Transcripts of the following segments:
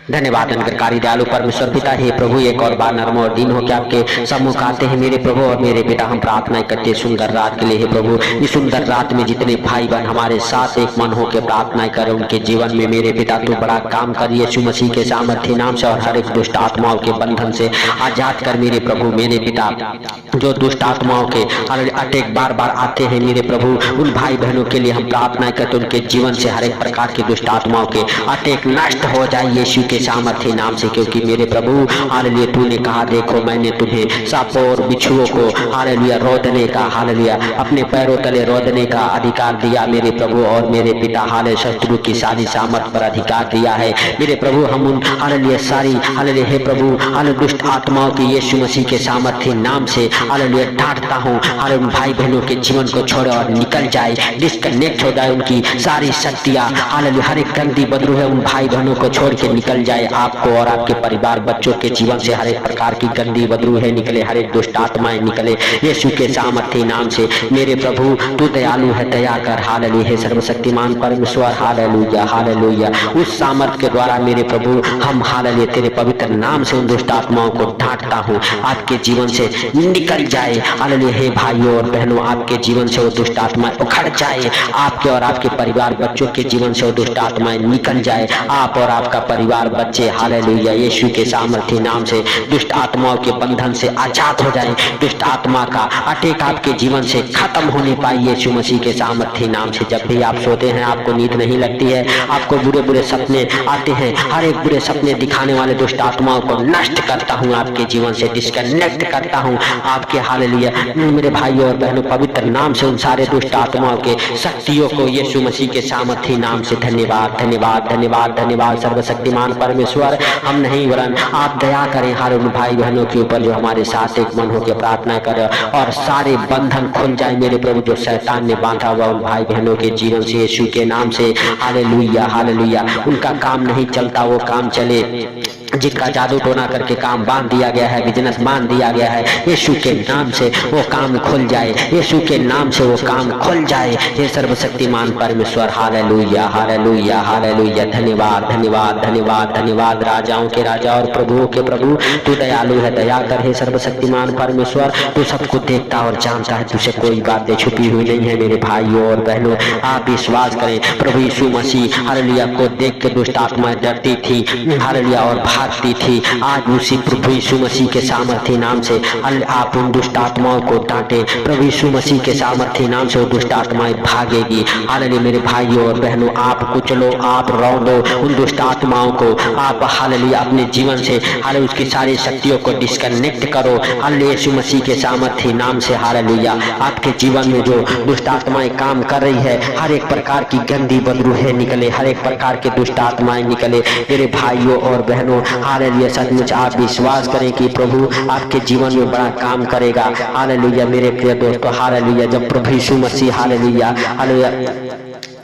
धन्यवाद निरंकारी दयालु परमेश्वर पिता। हे प्रभु, एक और बार नर्म और दीन होकर आपके सम्मुख आते हैं मेरे प्रभु और मेरे पिता। हम प्रार्थना करते हैं सुंदर रात के लिए। हे प्रभु, इस सुंदर रात में जितने भाई बहन हमारे साथ एक मन होकर प्रार्थना करें, उनके जीवन में मेरे पिता तू बड़ा काम कर यीशु मसीह के सामर्थ्य नाम से, और हर एक दुष्ट आत्माओं के बंधन से आजाद कर मेरे प्रभु। मेरे पिता, जो दुष्ट आत्माओं के अटैक बार बार आते हैं मेरे प्रभु, उन भाई बहनों के लिए हम प्रार्थना करते, उनके जीवन से हर एक प्रकार की दुष्ट आत्माओं के अटैक नष्ट हो जाए यीशु के सामर्थ्य नाम से। क्योंकि मेरे प्रभु हालेलुया, तूने कहा देखो मैंने तुम्हें सांपों और बिच्छुओं को हालेलुया रोदने का, हालेलुया अपने पैरों तले रोदने का अधिकार दिया मेरे प्रभु। और मेरे पिता हालेलुया शत्रु की सारी सामर्थ पर अधिकार दिया है मेरे प्रभु। हम उन हालेलुया सारी हालेलुया हे प्रभु हालेलुया दुष्ट आत्माओं की यीशु मसीह के सामर्थ्य नाम से हालेलुया डांटता हूँ। हालेलुया भाई बहनों के जीवन को छोड़े और निकल जाए, डिस्कनेक्ट हो जाए उनकी सारी शक्तियाँ। हालेलुया हर एक गंदी बदरू है उन भाई बहनों को छोड़ के निकल जाए। आपको और आपके परिवार बच्चों के जीवन से हर एक प्रकार की गंदी बदरू है निकले, हर एक दुष्ट आत्माएं निकले यीशु के सामर्थ्य नाम से। मेरे प्रभु तू दयालु है, दया कर। हालेलुया हे सर्वशक्तिमान परमेश्वर, हालेलुया हालेलुया। उस सामर्थ्य के द्वारा मेरे प्रभु हम हालेलुया तेरे पवित्र नाम से उन दुष्ट आत्माओं को डांटता हूँ, आपके जीवन से निकल जाए। हालेलुया हे भाइयों और बहनों, आपके जीवन से वो दुष्ट आत्माएं उखड़ जाए, आपके और आपके परिवार बच्चों के जीवन से वो दुष्ट आत्माएं निकल जाए। आप और आपका परिवार बच्चे हालेलुया यीशु के सामर्थ्य नाम से दुष्ट आत्माओं के बंधन से आजाद हो जाए। दुष्ट आत्मा का अटैक आपके जीवन से खत्म होने पाए यीशु मसीह के सामर्थ्य नाम से। जब भी आप सोते हैं आपको नींद नहीं लगती है, आपको बुरे बुरे सपने आते हैं, हर एक बुरे सपने दिखाने वाले दुष्ट आत्माओं को नष्ट करता हूँ, आपके जीवन से डिस्कनेक्ट करता हूँ आपके हालेलुया मेरे भाइयों और बहनों पवित्र नाम से उन सारे दुष्ट आत्माओं के शक्तियों को यीशु मसीह के सामर्थ्य नाम से। धन्यवाद धन्यवाद धन्यवाद धन्यवाद सर्वशक्तिमान परमेश्वर। हम नहीं वरन आप दया करें हर उन भाई बहनों के ऊपर जो हमारे साथ एक मन होकर प्रार्थना करें, और सारे बंधन खुल जाए मेरे प्रभु जो शैतान ने बांधा हुआ उन भाई बहनों के जीवन से यीशु के नाम से। Hallelujah hallelujah. उनका काम नहीं चलता वो काम चले, जिनका जादू टोना करके काम बांध दिया गया है, बिजनेस बांध दिया गया है, यीशु के नाम से वो काम खुल जाए, यीशु के नाम से वो काम खुल जाए हे सर्वशक्तिमान परमेश्वर। Hallelujah hallelujah hallelujah. धन्यवाद धन्यवाद धन्यवाद धन्यवाद। राजाओं के राजा और प्रभुओं के प्रभु तू दयालु है, दया कर हे सर्वशक्तिमान परमेश्वर। तू सबको देखता और जानता है, तुझसे कोई बातें छुपी हुई नहीं है मेरे भाइयों और बहनों। आप विश्वास करें प्रभु यीशु मसीह हालेलुया को देख के दुष्ट आत्माएं डरती थी हालेलुया और भागती थी। आज उसी प्रभु यीशु मसीह के सामर्थ्य नाम से आप उन दुष्ट आत्माओं को डांटे, प्रभु यीशु मसीह के सामर्थ्य नाम से वो दुष्ट आत्माएं भागेगी। हालेलुया मेरे भाइयों और बहनों, आप कुचलो, आप रौंदो उन दुष्ट आत्माओं को, आप हालेलुया अपने जीवन से हालेलुया उसकी सारी शक्तियों को डिस्कनेक्ट करो हालेलुया यीशु मसीह के सामर्थ्य नाम से। हालेलुया आपके जीवन में जो दुष्ट आत्माएं काम कर रही है, हर एक प्रकार की गंदी बदरूहें निकले, हर एक प्रकार के दुष्ट आत्माएं निकले मेरे भाइयों और बहनों। हालेलुया सचमुच आप विश्वास करें कि प्रभु आपके जीवन में बड़ा काम करेगा। हालेलुया मेरे प्रिय दोस्तों, हालेलुया जब प्रभु यीशु मसीह हालेलुया हालेलुया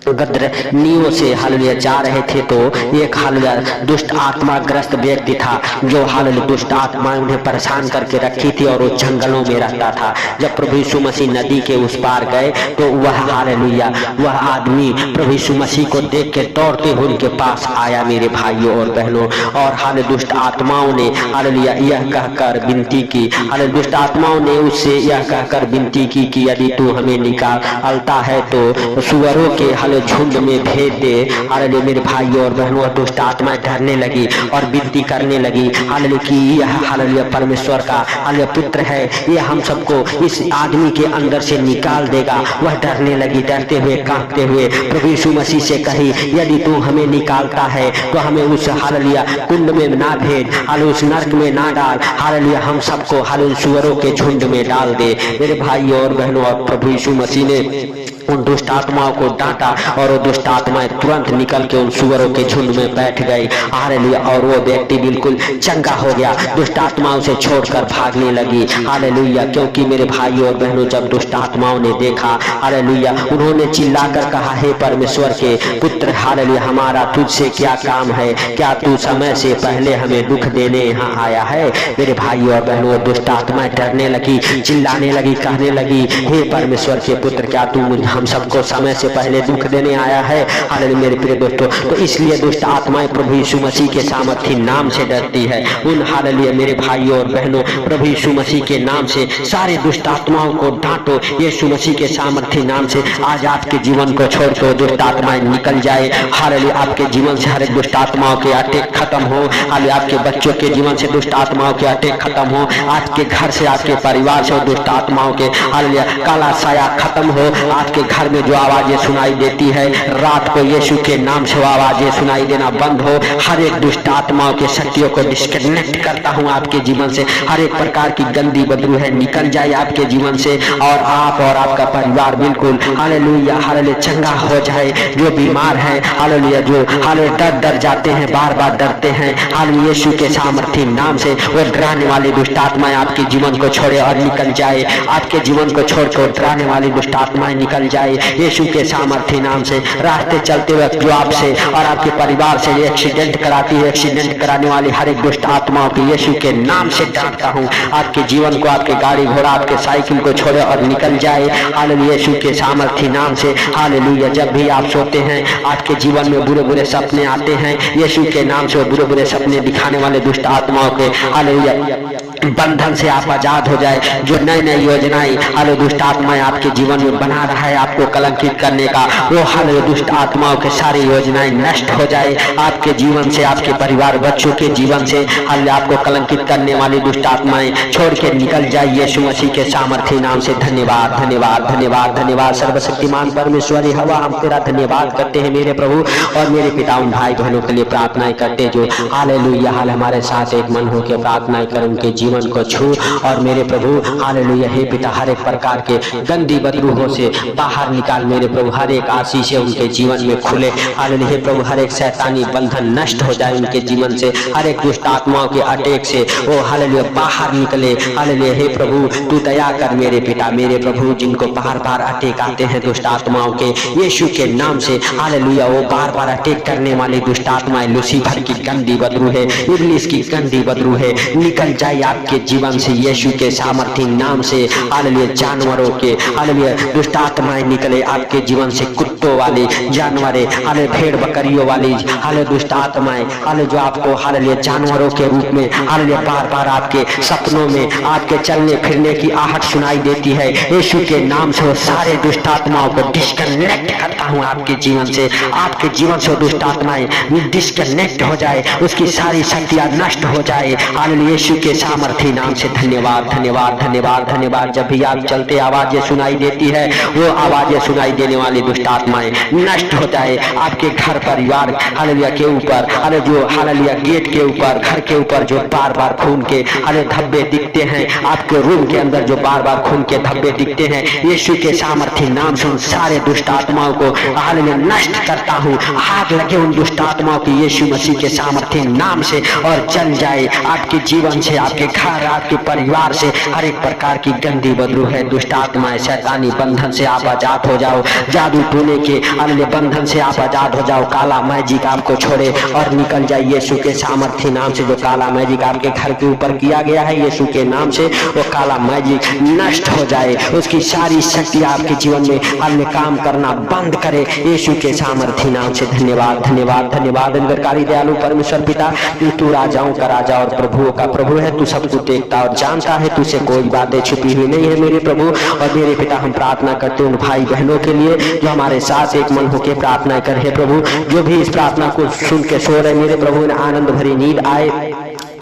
गदरनियों से हालेलुया जा रहे थे तो एक हालेलुया दुष्ट आत्मा ग्रस्त व्यक्ति था, जो हालेलुया दुष्ट आत्मा उन्हें परेशान करके रखी थी और वो जंगलों में रहता था। जब प्रभु यीशु मसीह नदी के उस पार गए तो वह हालेलुया वह आदमी प्रभु यीशु मसीह को देख के दौड़ते हुए उनके पास आया मेरे भाइयों और बहनों। और हालेलुया दुष्ट आत्माओं ने हालेलुया यह कहकर विनती की, हालेलुया दुष्ट आत्माओं ने उससे यह कहकर विनती की कि यदि तू हमें निकालता है तो सुअरों के झुंड में भेज दे। हालेलुया मेरे भाइयों और बहनों, दुष्ट आत्माएं डरने लगी और विनती करने लगी हालेलुया कि यह हालेलुया परमेश्वर का हालेलुया पुत्र है, यह हम सबको इस आदमी के अंदर से निकाल देगा। वह डरने लगी, डरते हुए कांपते हुए प्रभु यीशु मसीह से कही यदि तू हमें निकालता है तो हमें उस हालेलुया कुंड में ना भेज, हालेलुया उस नरक में ना डाल, हालेलुया हम सबको हालेलुया सुअरों के झुंड में डाल दे। मेरे भाइयों और बहनों, और प्रभु यीशु मसीह ने उन दुष्ट आत्माओं को डांटा और वो दुष्ट आत्माएं तुरंत निकल के उन सुअरों के झुंड में बैठ गई। हालेलुया और वो व्यक्ति बिल्कुल चंगा हो गया, दुष्ट आत्माओं से छोड़कर भागने लगी। हालेलुया क्योंकि मेरे भाइयों और बहनों जब दुष्ट आत्माओं ने देखा हालेलुया उन्होंने चिल्लाकर कहा हे परमेश्वर के पुत्र हालेलुया हमारा तुझसे क्या काम है, क्या तू समय से पहले हमें दुख देने यहाँ आया है। मेरे भाइयों और बहनों दुष्ट आत्माएं डरने लगी, चिल्लाने लगी, कहने लगी हे परमेश्वर के पुत्र क्या तू हम सबको समय से पहले दुख देने आया है। हालेलुया मेरे प्रिय दोस्तों, तो इसलिए दुष्ट आत्माएं प्रभु यीशु मसीह के सामर्थी नाम से डरती है। उन हालेलुया मेरे भाइयों और बहनों, प्रभु यीशु मसीह के नाम से सारे दुष्ट आत्माओं को डांटो यीशु मसीह के सामर्थी नाम से। आज आपके जीवन को छोड़ दो, दुष्ट आत्माएं निकल जाए। हालेलुया आपके जीवन से हर एक दुष्ट आत्माओं के अटैक खत्म हो। हालेलुया आपके बच्चों के जीवन से दुष्ट आत्माओं के अटैक खत्म हो। आपके घर से, आपके परिवार से दुष्ट आत्माओं के हालेलुया काला साया खत्म हो। आपके घर में जो आवाजें सुनाई देती है रात को, यीशु के नाम से वो आवाजें सुनाई देना बंद हो। हर एक दुष्ट आत्माओं के शक्तियों को डिस्कनेक्ट करता हूँ आपके जीवन से। हर एक प्रकार की गंदी बदबू है निकल जाए आपके जीवन से, और आप और आपका परिवार बिल्कुल हालेलुया हालेलुया चंगा हो जाए। जो बीमार है हालेलुया, जो हालेलुया डर जाते हैं, बार बार डरते हैं, हालेलुया यीशु के सामर्थी नाम से वो डराने वाली दुष्ट आत्माएं आपके जीवन को छोड़े और निकल जाए। आपके जीवन को छोड़कर डराने वाली दुष्ट आत्माएं निकल जाए यीशु के सामर्थी नाम से। रास्ते चलते वक्त जो आपसे और आपके परिवार से एक्सीडेंट कराती है, एक्सीडेंट कराने वाली हर एक दुष्ट आत्माओं को यीशु के नाम से डांटता हूँ। आपके जीवन को, आपके गाड़ी घोड़ा, आपके साइकिल को छोड़े और निकल जाए हालेलुया यीशु के सामर्थी नाम से। हालेलुया जब भी आप सोते हैं, आपके जीवन में बुरे बुरे सपने आते हैं, यीशु के नाम से बुरे बुरे सपने दिखाने वाले दुष्ट आत्माओं के हालेलुया बंधन से आप आजाद हो जाए। जो नई नई योजनाएं हालेलुया दुष्ट आत्माएं आपके जीवन में बना रहा है आपको कलंकित करने का, वो हालेलुया दुष्ट आत्माओं के सारी योजनाएं नष्ट हो जाए आपके जीवन से, आपके परिवार बच्चों के जीवन से। हालेलुया आपको कलंकित करने वाली दुष्ट आत्माएं छोड़ के निकल जाए यीशु मसीह के सामर्थी नाम से। धन्यवाद धन्यवाद धन्यवाद धन्यवाद सर्वशक्तिमान परमेश्वर यहोवा, हम तेरा धन्यवाद करते हैं मेरे प्रभु और मेरे पिता। उन भाई बहनों के लिए प्रार्थनाएं करते जो हालेलुया हाल हमारे साथ एक मन होकर प्रार्थनाएं कर उनके जीवन को छू। और मेरे प्रभु हालेलुया हे पिता, हर एक प्रकार के गंदी बदरूहों से बाहर निकाल मेरे प्रभु। हर एक आशीष उनके जीवन में खुले हालेलुया हे प्रभु। हर एक शैतानी बंधन नष्ट हो जाए उनके जीवन से। हर एक दुष्ट आत्माओं के अटैक से वो हालेलुया बाहर निकले। हालेलुया हे प्रभु तू दया कर मेरे पिता, मेरे प्रभु जिनको बार बार अटैक आते हैं दुष्ट आत्माओं के, यीशु के नाम से हालेलुया वो बार बार अटैक करने वाली दुष्ट आत्माएं, लूसीफर की गंदी बदरू है, इब्लीस की गंदी बदरू है, निकल जाए आपके जीवन से यीशु के सामर्थी नाम से। हालेलुया जानवरों के हालेलुया दुष्ट आत्माएं निकले आपके जीवन से। कुत्तों वाली जानवरें, हालेलुया भेड़ बकरियों वाली हालेलुया दुष्ट आत्माएं हालेलुया जो आपको हालेलुया जानवरों के रूप में हालेलुया बार बार आपके सपनों में आपके चलने फिरने की आहट सुनाई देती है, यीशु के नाम से वो सारे दुष्ट आत्माओं को डिस्कनेक्ट करता हूँ आपके जीवन से। आपके जीवन से दुष्ट आत्माएं डिस्कनेक्ट हो जाए, उसकी सारी शक्तियां नष्ट हो जाए हालेलुया यीशु के सामर्थी नाम से। धन्यवाद धन्यवाद धन्यवाद धन्यवाद। जब भी आप चलते आवाजें सुनाई देती है, वो आवाजें सुनाई देने वाली दुष्ट आत्माएं नष्ट हो जाए आपके घर परिवार हालेलुया के ऊपर। हालेलुया जो हालेलुया गेट के ऊपर, घर के ऊपर जो बार बार खून के हालेलुया धब्बे दिखते हैं, आपके रूम के अंदर जो बार बार खून के धब्बे दिखते हैं, यीशु के सामर्थी नाम से उन सारे दुष्ट आत्माओं को हालेलुया नष्ट करता हूँ। आग लगे उन दुष्ट आत्माओं की यीशु मसीह के सामर्थी नाम से और जल जाए आपके जीवन से, आपके घर, आपके परिवार से। हर एक प्रकार की गंदी बदरू है दुष्ट आत्माएं, शैतानी बंधन से आप आजाद हो जाओ। जादू टोने के हालेलुया बंधन से आप आजाद हो जाओ। काला मैजिक आपको छोड़े और निकल जाए यीशु के सामर्थी नाम से। जो काला मैजिक आपके घर के ऊपर किया गया है यीशु के नाम से, वो काला मैजिक नष्ट हो जाए। उसकी सारी शक्ति आपके जीवन में हालेलुया काम करना बंद करे यीशु के सामर्थी नाम से। धन्यवाद धन्यवाद धन्यवाद। निरंकारी दयालु परमेश्वर पिता, तू राजाओं का राजा और प्रभुओं का प्रभु है। तू सब कुछ देखता और जानता है, तुझसे कोई बातें छुपी हुई नहीं है मेरे प्रभु और मेरे पिता। हम प्रार्थना करते उन भाई बहनों के लिए जो हमारे साथ एक मन होकर प्रार्थना कर रहे प्रभु, जो भी इस प्रार्थना को सुन के सो रहे मेरे प्रभु, ने आनंद भरी नींद आए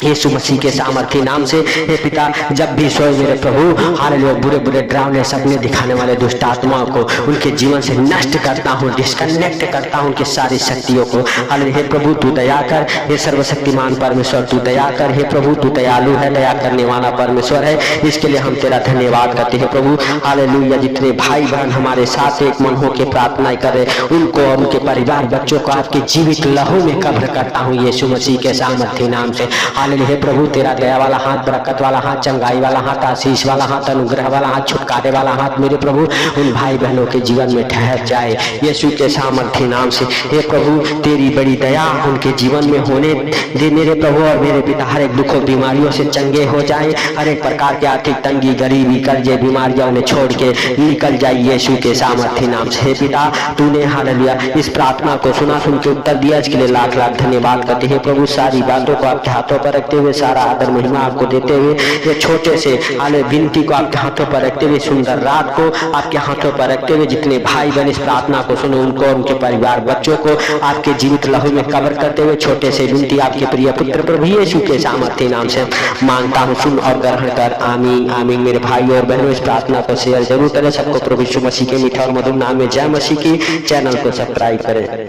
यीशु मसीह के सामर्थी नाम से। हे पिता, जब भी सोए मेरे प्रभु हालेलुया बुरे बुरे डरावने सपने दिखाने वाले दुष्ट आत्माओं को उनके जीवन से नष्ट करता हूँ, डिस्कनेक्ट करता हूँ उनकी सारी शक्तियों को। हालेलुया हे प्रभु तू दया कर, हे सर्वशक्तिमान परमेश्वर तू दया कर। हे प्रभु तू दयालु है, दया करने वाला परमेश्वर है, इसके लिए हम तेरा धन्यवाद करते हैं प्रभु। हालेलुया जितने भाई बहन हमारे साथ एक मन होकर प्रार्थना करे, उनको और उनके परिवार बच्चों को आपके जीवित लहू में कब्र करता हूँ यीशु मसीह के सामर्थी नाम से। हालेलुया। हे प्रभु तेरा दया वाला हाथ, बरकत वाला हाथ, चंगाई वाला हाथ, आशीष वाला हाथ, अनुग्रह वाला हाथ, छुटकारे वाला हाथ मेरे प्रभु उन भाई बहनों के जीवन में ठहर जाए यीशु के सामर्थ्य नाम से। हे प्रभु तेरी बड़ी दया उनके जीवन में होने दे मेरे प्रभु और मेरे पिता। हर एक दुखों बीमारियों से चंगे हो जाए, हर एक प्रकार के आर्थिक तंगी, गरीबी, कर्जे, बीमारियां उन्हें छोड़ के निकल जाए यीशु के सामर्थ्य नाम से। हे पिता तूने हालेलुया इस प्रार्थना को सुना, सुन के उत्तर दिया, इसके लिए लाख लाख धन्यवाद करते हैं प्रभु। सारी बातों को आपके हाथों पर रखते हुए, सारा आदर महिमा आपको देते हुए, ये छोटे से हाले विनती को आपके हाथों पर रखते हुए, सुंदर रात को आपके हाथों पर रखते हुए, जितने भाई बहन इस प्रार्थना को सुनो उनको, उनके परिवार बच्चों को आपके जीवित लहू में कवर करते हुए, छोटे से विनती आपके प्रिय पुत्र प्रभु यीशु के सामर्थ्य नाम से मांगता हूँ, सुन और ग्रहण कर। आमीन आमीन। मेरे भाई और बहनों इस प्रार्थना को शेयर जरूर करें। सबको प्रभु यीशु मसीह के मीठा और मधुर नाम में जय मसीह की। चैनल को सब्सक्राइब करें।